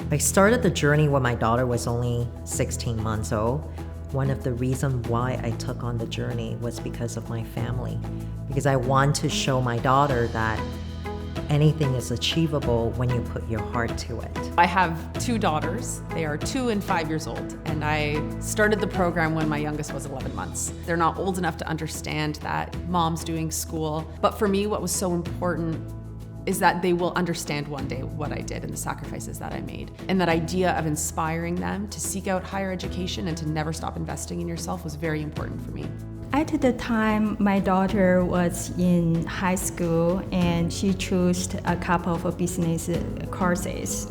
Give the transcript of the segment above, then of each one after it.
I started the journey when my daughter was only 16 months old. One of the reasons why I took on the journey was because of my family, because I want to show my daughter that anything is achievable when you put your heart to it. I have 2 daughters. They are 2 and 5 years old, and I started the program when my youngest was 11 months. They're not old enough to understand that mom's doing school, but for me what was so important is that they will understand one day what I did and the sacrifices that I made. And that idea of inspiring them to seek out higher education and to never stop investing in yourself was very important for me. At the time, my daughter was in high school and she chose a couple of business courses.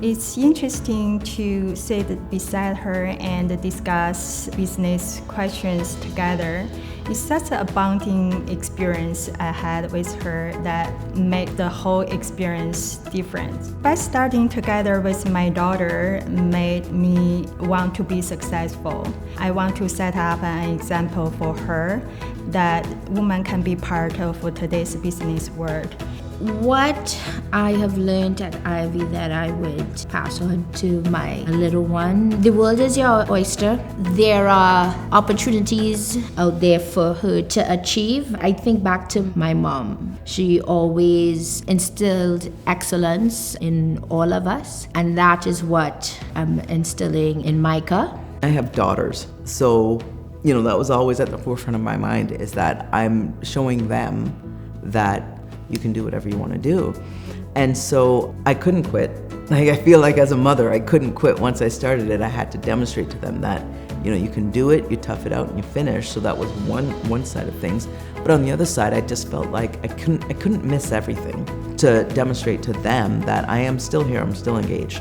It's interesting to sit beside her and discuss business questions together. It's such a bonding experience I had with her that made the whole experience different. By starting together with my daughter made me want to be successful. I want to set up an example for her that women can be part of today's business world. What I have learned at Ivey that I would pass on to my little one. The world is your oyster. There are opportunities out there for her to achieve. I think back to my mom. She always instilled excellence in all of us, and that is what I'm instilling in Micah. I have daughters, so that was always at the forefront of my mind, is that I'm showing them that you can do whatever you want to do. And so I couldn't quit. I feel like as a mother, I couldn't quit. Once I started it, I had to demonstrate to them that, you can do it, you tough it out, and you finish. So that was one side of things. But on the other side, I just felt like I couldn't miss everything to demonstrate to them that I am still here, I'm still engaged.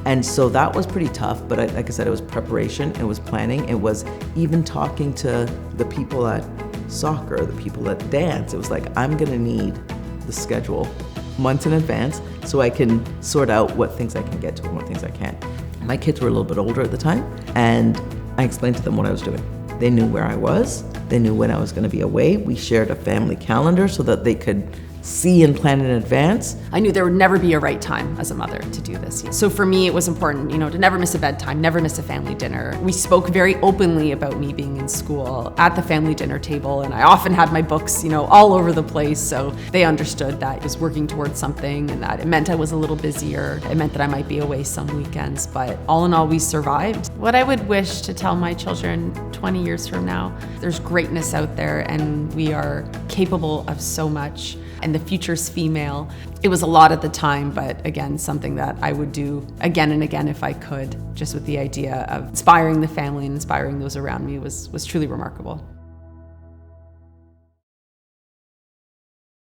And so that was pretty tough, but like I said, it was preparation, it was planning, it was even talking to the people at soccer, the people at dance. It was like, I'm gonna need the schedule months in advance so I can sort out what things I can get to and what things I can't. My kids were a little bit older at the time, and I explained to them what I was doing. They knew where I was, they knew when I was gonna be away. We shared a family calendar so that they could see and plan in advance. I knew there would never be a right time as a mother to do this. So for me, it was important, to never miss a bedtime, never miss a family dinner. We spoke very openly about me being in school at the family dinner table, and I often had my books, all over the place, so they understood that I was working towards something and that it meant I was a little busier. It meant that I might be away some weekends, but all in all, we survived. What I would wish to tell my children 20 years from now, there's greatness out there and we are capable of so much. And the future's female. It was a lot at the time, but again, something that I would do again and again if I could, just with the idea of inspiring the family and inspiring those around me was truly remarkable.